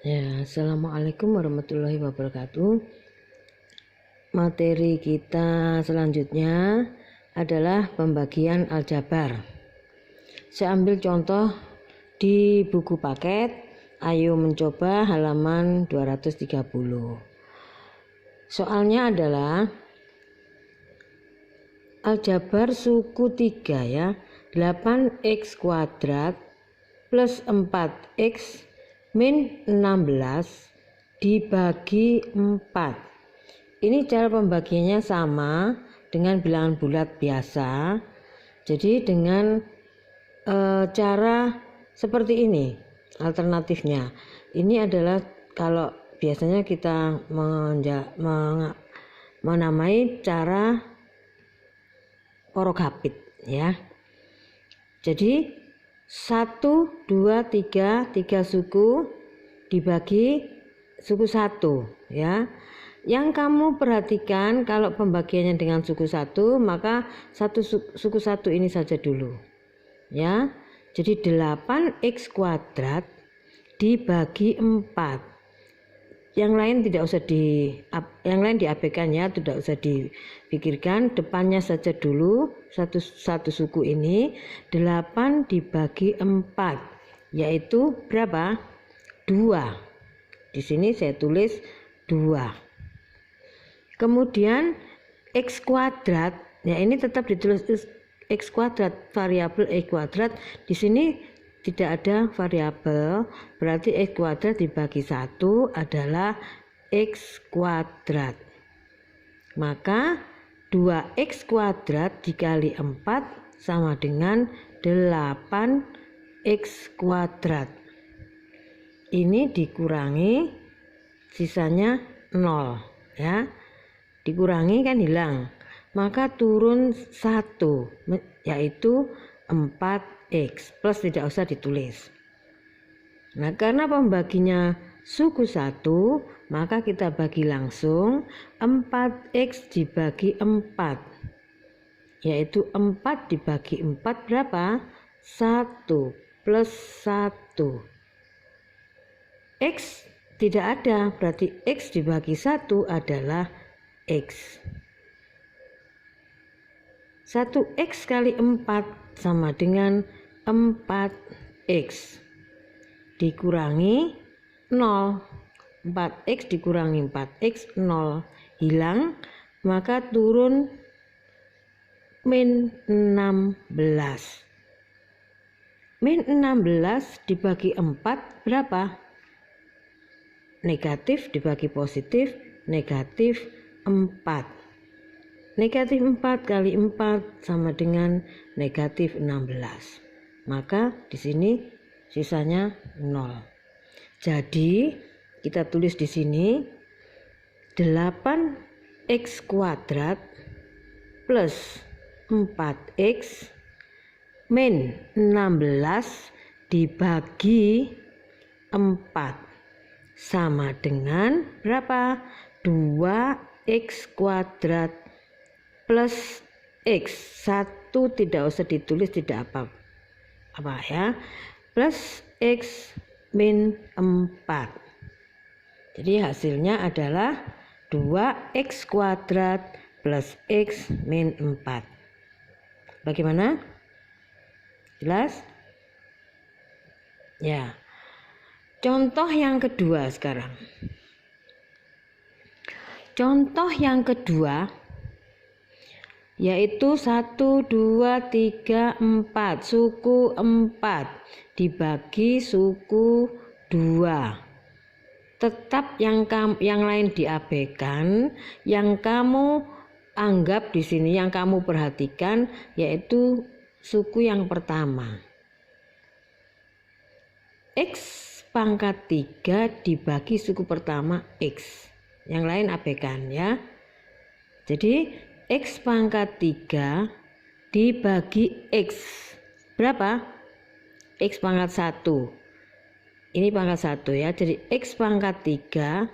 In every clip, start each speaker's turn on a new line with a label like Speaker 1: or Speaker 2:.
Speaker 1: Ya, Assalamualaikum warahmatullahi wabarakatuh. Materi kita selanjutnya adalah pembagian aljabar. Saya ambil contoh di buku paket. Ayo mencoba halaman 230. Soalnya adalah aljabar suku 3 ya. 8x kuadrat plus 4x min 16 dibagi 4. Ini cara pembagiannya sama dengan bilangan bulat biasa. Jadi dengan cara seperti ini alternatifnya. Ini adalah kalau biasanya kita menamai cara porogapit ya. Jadi 1, 2, 3 suku dibagi suku 1 ya. Yang kamu perhatikan kalau pembagiannya dengan suku 1, maka suku 1 ini saja dulu ya. Jadi 8x kuadrat dibagi 4. Yang lain tidak usah diabaikan ya, tidak usah dipikirkan, depannya saja dulu satu suku ini. 8 dibagi 4 yaitu berapa? 2. Di sini saya tulis 2. Kemudian x kuadrat, ya ini tetap ditulis x kuadrat, variabel x kuadrat. Di sini tidak ada variabel, berarti x kuadrat dibagi 1 adalah x kuadrat. Maka 2x kuadrat dikali 4 sama dengan 8x kuadrat. Ini dikurangi sisanya 0 ya. Dikurangi kan hilang, maka turun 1 yaitu 4x, plus tidak usah ditulis. Nah, karena pembaginya suku 1, maka kita bagi langsung 4x dibagi 4 yaitu 4 dibagi 4 berapa? 1 plus 1. X tidak ada, berarti x dibagi 1 adalah x. 1x kali 4 sama dengan 4x dikurangi 0. 4x dikurangi 4x 0, hilang, maka turun min 16. Min 16 dibagi 4 berapa? Negatif dibagi positif, negatif 4. Negatif 4 kali 4 sama dengan negatif 16. Maka di sini sisanya 0. Jadi kita tulis di sini 8x kuadrat plus 4x min 16 dibagi 4 sama dengan berapa? 2x kuadrat plus x. 1 tidak usah ditulis, tidak apa ya, plus x min 4. Jadi hasilnya adalah 2x kuadrat plus x min 4. Bagaimana? Jelas? Ya. Contoh yang kedua sekarang. Contoh yang kedua yaitu 1, 2, 3, 4, suku 4 dibagi suku 2. Tetap yang lain diabaikan, yang kamu anggap di sini, yang kamu perhatikan yaitu suku yang pertama. X pangkat 3 dibagi suku pertama x. Yang lain abaikan ya. Jadi x pangkat 3 dibagi x berapa? X pangkat 1. Ini pangkat 1 ya. Jadi x pangkat 3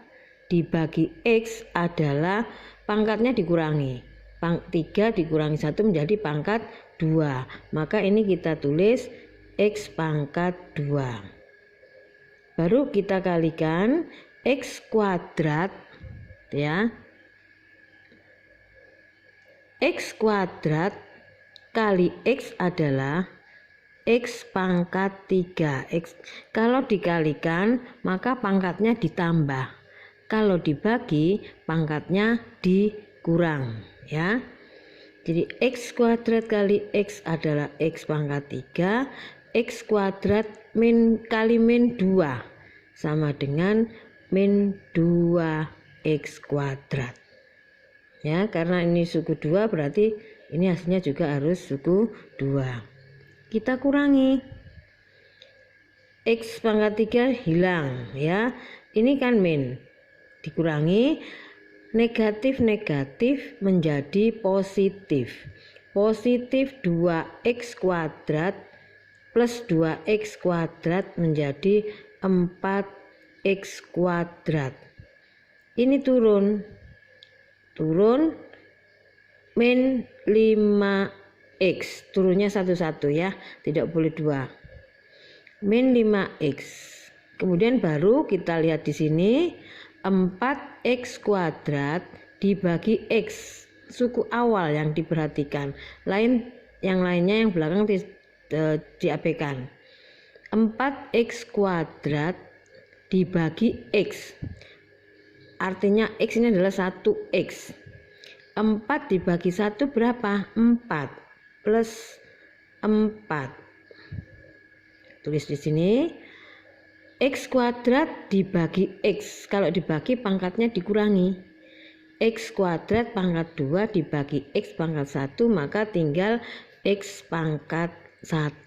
Speaker 1: dibagi x adalah pangkatnya dikurangi. 3 dikurangi 1 menjadi pangkat 2. Maka ini kita tulis x pangkat 2. baru kita kalikan X kuadrat ya. X kuadrat kali X adalah X pangkat 3. X kalau dikalikan maka pangkatnya ditambah, kalau dibagi pangkatnya dikurang ya. Jadi X kuadrat kali X adalah X pangkat 3. X kuadrat kali min 2 sama dengan min 2X kuadrat ya, karena ini suku 2 berarti ini hasilnya juga harus suku 2. Kita kurangi, X pangkat 3 hilang ya, ini kan min, dikurangi, negatif menjadi positif. Positif 2X kuadrat plus 2X kuadrat menjadi 4X kuadrat. Ini turun min 5X, turunnya satu-satu ya, tidak boleh 2. Min 5X. Kemudian baru kita lihat di sini 4X kuadrat dibagi X, suku awal yang diperhatikan. Yang lainnya yang belakang diabaikan. 4X kuadrat dibagi X. Artinya X ini adalah 1X. 4 dibagi 1 berapa? 4 plus 4. Tulis di sini X kuadrat dibagi X. Kalau dibagi pangkatnya dikurangi. X kuadrat pangkat 2 dibagi X pangkat 1, maka tinggal X pangkat 1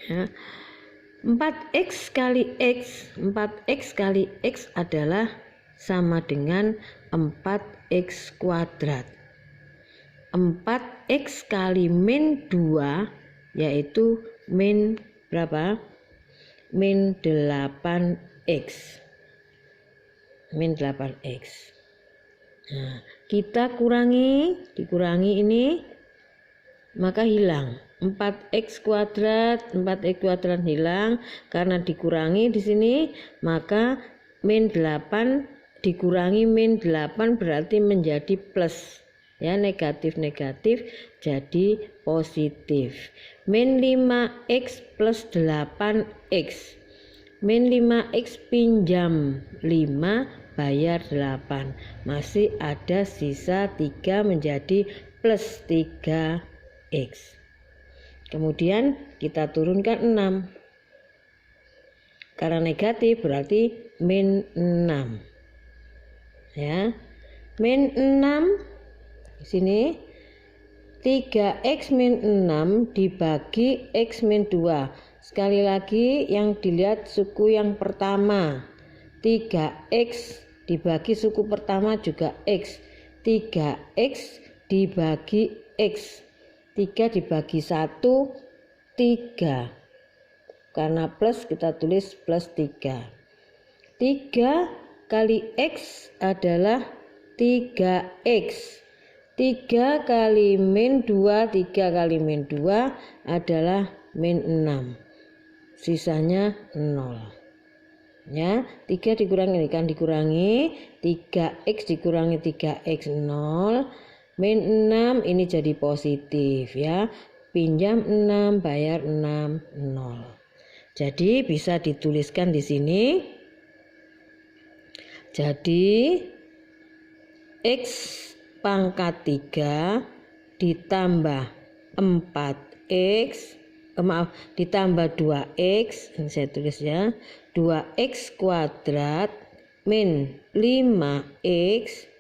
Speaker 1: ya. 4X kali X, 4X kali X adalah sama dengan 4X kuadrat. 4X kali min 2 yaitu min berapa? Min 8X. Min 8X. Nah, kita dikurangi ini maka hilang. 4X kuadrat hilang karena dikurangi di sini, maka min 8 dikurangi min 8 berarti menjadi plus ya, negatif jadi positif. Min 5X plus 8X. Min 5X pinjam 5 bayar 8, masih ada sisa 3 menjadi plus 3X. Kemudian kita turunkan 6, karena negatif berarti min 6 ya. Min 6 di sini 3X min 6 dibagi X min 2. Sekali lagi yang dilihat suku yang pertama, 3X dibagi suku pertama juga X. 3X dibagi X, 3 dibagi 1 3, karena plus kita tulis plus 3. 3 kali X adalah 3X. 3 kali min 2, 3 kali min 2 adalah min 6, sisanya 0 ya. 3 dikurangi, kan dikurangi 3X dikurangi 3X 0, min 6 ini jadi positif ya, pinjam 6 bayar 6 0. Jadi bisa dituliskan di sini, jadi X pangkat 3 ditambah 4X ditambah 2X, ini saya tulis ya, 2X kuadrat min 5X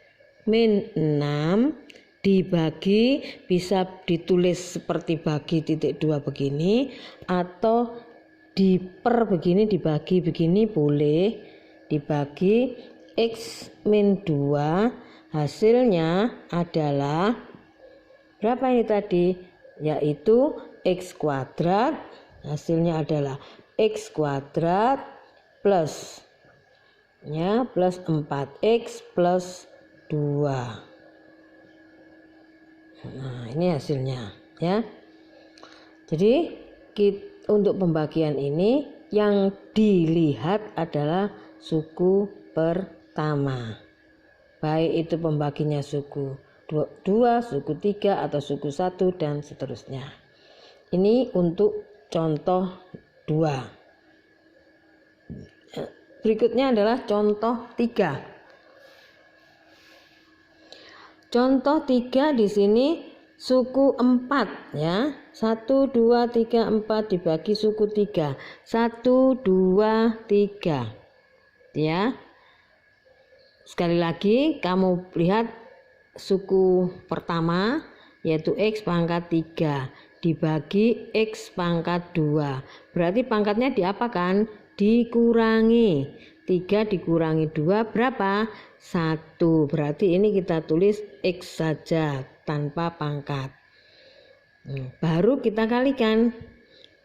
Speaker 1: min 6 dibagi, bisa ditulis seperti bagi titik 2 begini, atau diper begini, dibagi begini boleh, dibagi X min 2, hasilnya adalah berapa ini tadi? Yaitu X kuadrat, hasilnya adalah X kuadrat plus ya, plus 4X plus 2. Nah, ini hasilnya ya. Jadi untuk pembagian ini yang dilihat adalah suku pertama. Baik itu pembaginya suku 2, suku 3 atau suku 1 dan seterusnya. Ini untuk contoh 2. Berikutnya adalah contoh 3. Contoh 3 di sini suku 4 ya. 1, 2, 3, 4 dibagi suku 3. 1, 2, 3. Ya. Sekali lagi kamu lihat suku pertama yaitu X pangkat 3 dibagi X pangkat 2. Berarti pangkatnya diapakan? Dikurangi. 3 dikurangi 2 berapa? 1. Berarti ini kita tulis X saja tanpa pangkat. Baru kita kalikan.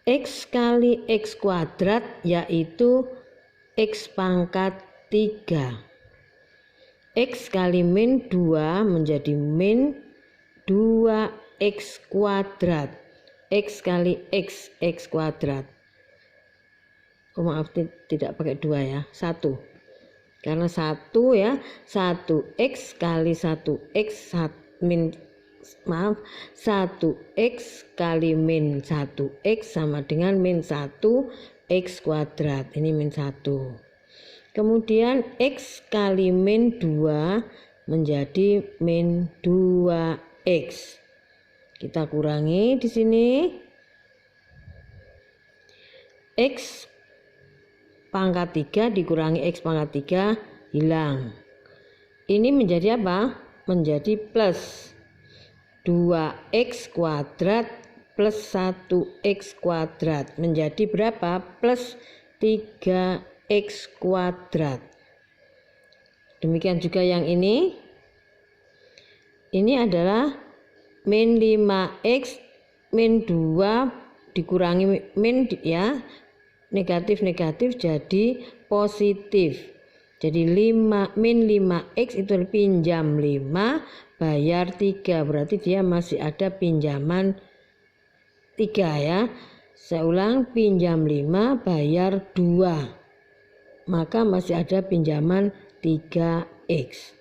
Speaker 1: X kali X kuadrat yaitu X pangkat 3. X kali min 2 menjadi min 2X kuadrat. X kali X, X kuadrat. Oh maaf, tidak pakai 2 ya, 1. Karena 1 ya, 1X kali 1X min, maaf, 1X kali min 1X sama dengan min 1X kuadrat. Ini min 1. Kemudian X kali min 2 menjadi min 2X. Kita kurangi di sini. X pangkat 3 dikurangi X pangkat 3 hilang. Ini menjadi apa? Menjadi plus 2X kuadrat plus 1X kuadrat. Menjadi berapa? Plus 3X kuadrat. Demikian juga yang ini. Ini adalah min 5X min 2 dikurangi min ya. Negatif-negatif jadi positif. Jadi min 5X itu pinjam 5 bayar 3. Berarti dia masih ada pinjaman 3 ya. Saya ulang, pinjam 5 bayar 2. Maka masih ada pinjaman 3X.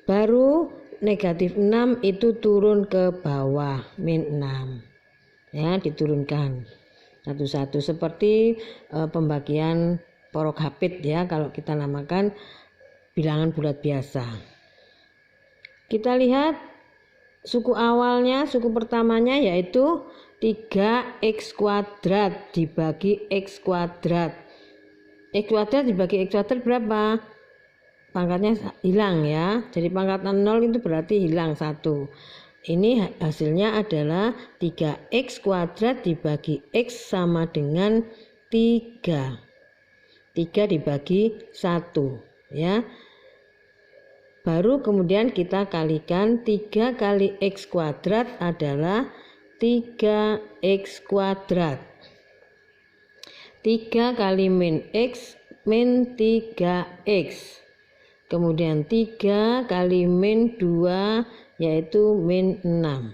Speaker 1: Baru negatif 6 itu turun ke bawah, min 6. Ya, diturunkan satu-satu seperti pembagian porokapit ya, kalau kita namakan bilangan bulat biasa. Kita lihat suku awalnya, suku pertamanya yaitu 3X kuadrat dibagi X kuadrat. X kuadrat dibagi X kuadrat berapa? Pangkatnya hilang ya. Jadi pangkatan 0 itu berarti hilang 1. Ini hasilnya adalah 3X kuadrat dibagi X sama dengan 3. 3 dibagi 1 ya. Baru kemudian kita kalikan 3 kali X kuadrat adalah 3X kuadrat. 3 kali min X min 3X. Kemudian 3 kali min 2 yaitu min 6.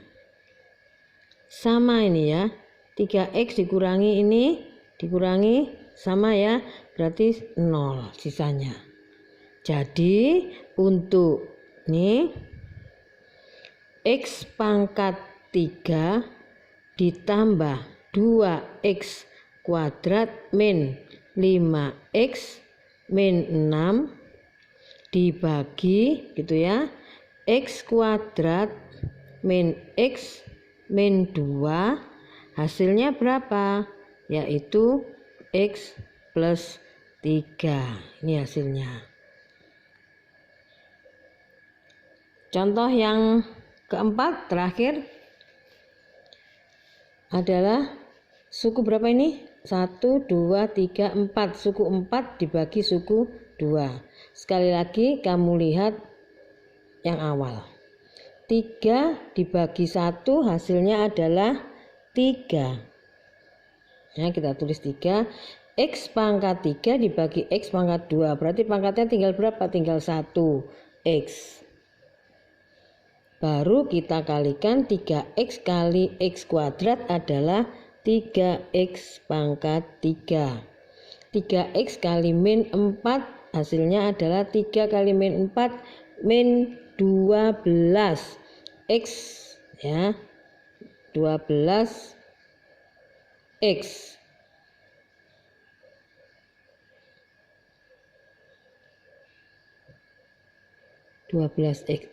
Speaker 1: Sama ini ya. 3X dikurangi ini, dikurangi sama ya. Berarti 0 sisanya. Jadi untuk ini X pangkat 3 ditambah 2X kuadrat min 5X min 6 dibagi gitu ya, X kuadrat min X min 2 hasilnya berapa? Yaitu X plus 3. Ini hasilnya. Contoh yang keempat terakhir adalah suku berapa ini? 1, 2, 3, 4. Suku 4 dibagi suku 2. Sekali lagi kamu lihat yang awal. 3 dibagi 1 hasilnya adalah 3. Ya, kita tulis 3. X pangkat 3 dibagi X pangkat 2. Berarti pangkatnya tinggal berapa? Tinggal 1. X. Baru kita kalikan 3X kali X kuadrat adalah 3X pangkat 3. 3x kali min 4 hasilnya adalah 3 kali min 4 min 12 x ya, 12 x.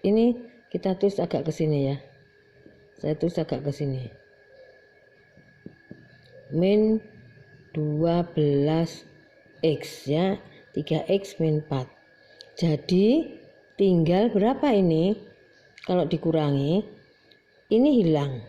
Speaker 1: Ini kita tulis agak ke sini ya. Saya tulis agak ke sini. Min 12x ya, 3x min 4. Jadi tinggal berapa ini? Kalau dikurangi ini hilang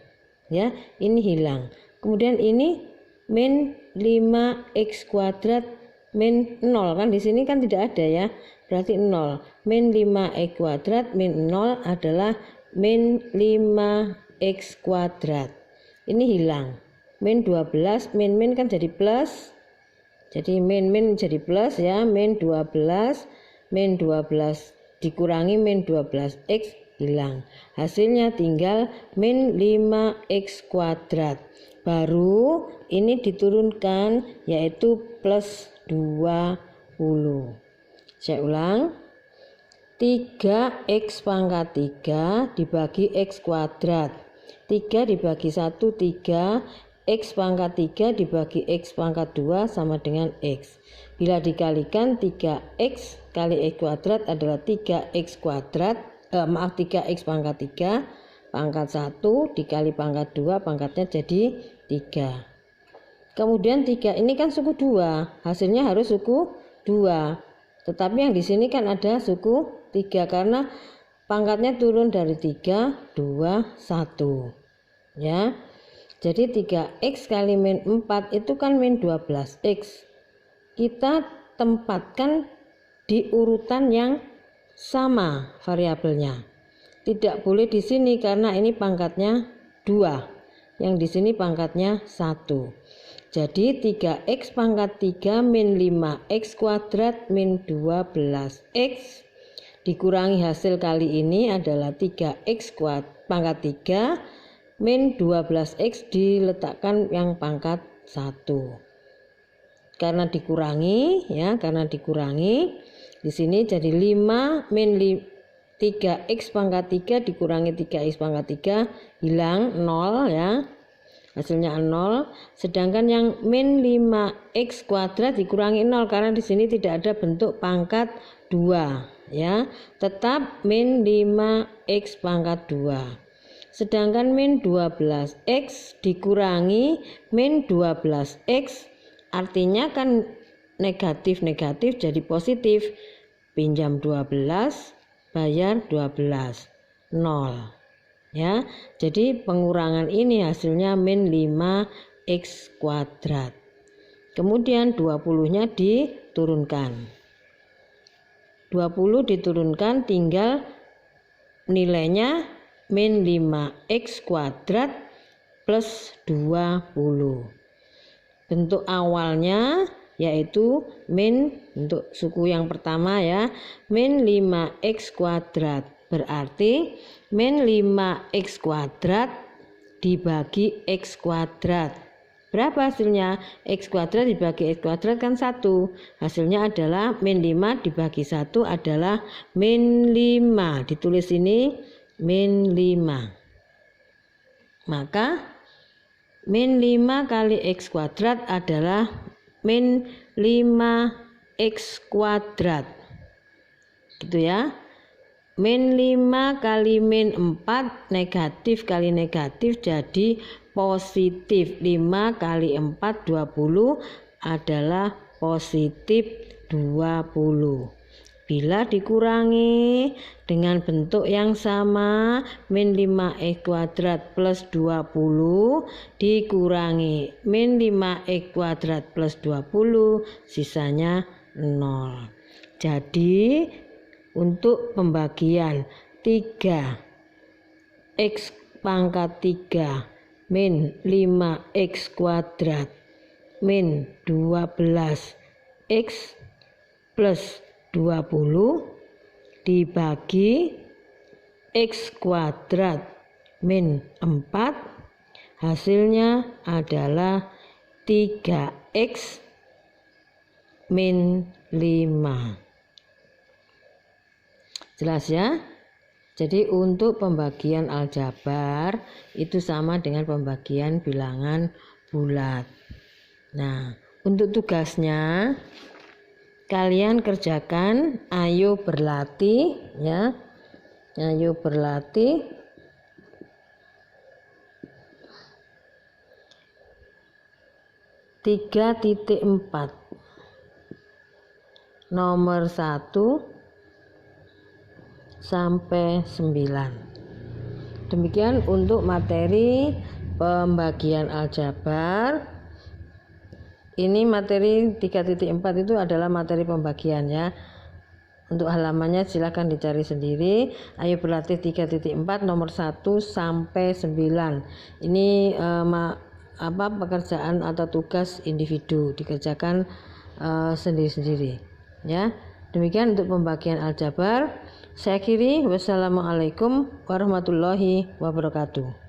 Speaker 1: ya, ini hilang. Kemudian ini min 5x kuadrat min 0, kan di sini kan tidak ada ya, berarti 0. Min 5x kuadrat min 0 adalah min 5x kuadrat. Ini hilang. Min 12 min kan jadi plus. Jadi min jadi plus ya, min 12 dikurangi min 12x hilang. Hasilnya tinggal min 5x kuadrat. Baru ini diturunkan yaitu plus 20. Saya ulang. 3x pangkat 3 dibagi x kuadrat. 3 dibagi 1 3. X pangkat 3 dibagi x pangkat 2 sama dengan x. Bila dikalikan 3x kali x kuadrat adalah 3x kuadrat. 3x pangkat 3 pangkat 1 dikali pangkat 2 pangkatnya jadi 3. Kemudian 3 ini kan suku 2, hasilnya harus suku 2. Tetapi yang di sini kan ada suku 3 karena pangkatnya turun dari 3, 2, 1. Ya. Jadi 3x kali min 4 itu kan min 12x. Kita tempatkan di urutan yang sama variabelnya. Tidak boleh di sini karena ini pangkatnya 2. Yang di sini pangkatnya 1. Jadi 3x pangkat 3 min 5x kuadrat min 12x dikurangi hasil kali ini adalah 3x pangkat 3 min 12x diletakkan yang pangkat 1. Karena dikurangi ya, karena dikurangi di sini jadi 5 min 3x pangkat 3 dikurangi 3x pangkat 3 hilang 0 ya. Hasilnya 0, sedangkan yang min 5x kuadrat dikurangi 0 karena di sini tidak ada bentuk pangkat 2 ya, tetap min 5x pangkat 2. Sedangkan min 12x dikurangi min 12x artinya kan negatif-negatif jadi positif. Pinjam 12, bayar 12, 0. Ya, jadi pengurangan ini hasilnya min 5x kuadrat. Kemudian 20-nya diturunkan. 20 diturunkan tinggal nilainya min 5x kuadrat plus 20. Bentuk awalnya yaitu min, untuk suku yang pertama ya, min 5x kuadrat. Berarti min 5x kuadrat dibagi x kuadrat. Berapa hasilnya? X kuadrat dibagi x kuadrat kan 1. Hasilnya adalah min 5 dibagi 1 adalah min 5. Ditulis ini min 5. Maka min 5 kali x kuadrat adalah min 5x kuadrat. Gitu ya. Min 5 kali min 4 negatif kali negatif jadi positif. 5 kali 4 20 adalah positif 20. Bila dikurangi dengan bentuk yang sama, min 5x kuadrat plus 20 dikurangi min 5x kuadrat plus 20 sisanya 0. Jadi untuk pembagian 3x pangkat 3 min 5x kuadrat min 12x plus 20 dibagi x kuadrat min 4 hasilnya adalah 3x min 5. Jelas ya? Jadi untuk pembagian aljabar itu sama dengan pembagian bilangan bulat. Nah, untuk tugasnya kalian kerjakan, ayo berlatih ya. Ayo berlatih. Tiga titik 4 nomor 1 sampai 9. Demikian untuk materi pembagian aljabar. Ini materi 3.4 itu adalah materi pembagian ya. Untuk halamannya silakan dicari sendiri. Ayo berlatih 3.4 nomor 1 sampai 9. Ini pekerjaan atau tugas individu, dikerjakan sendiri-sendiri ya. Demikian untuk pembagian aljabar. Saya akhiri, wassalamualaikum warahmatullahi wabarakatuh.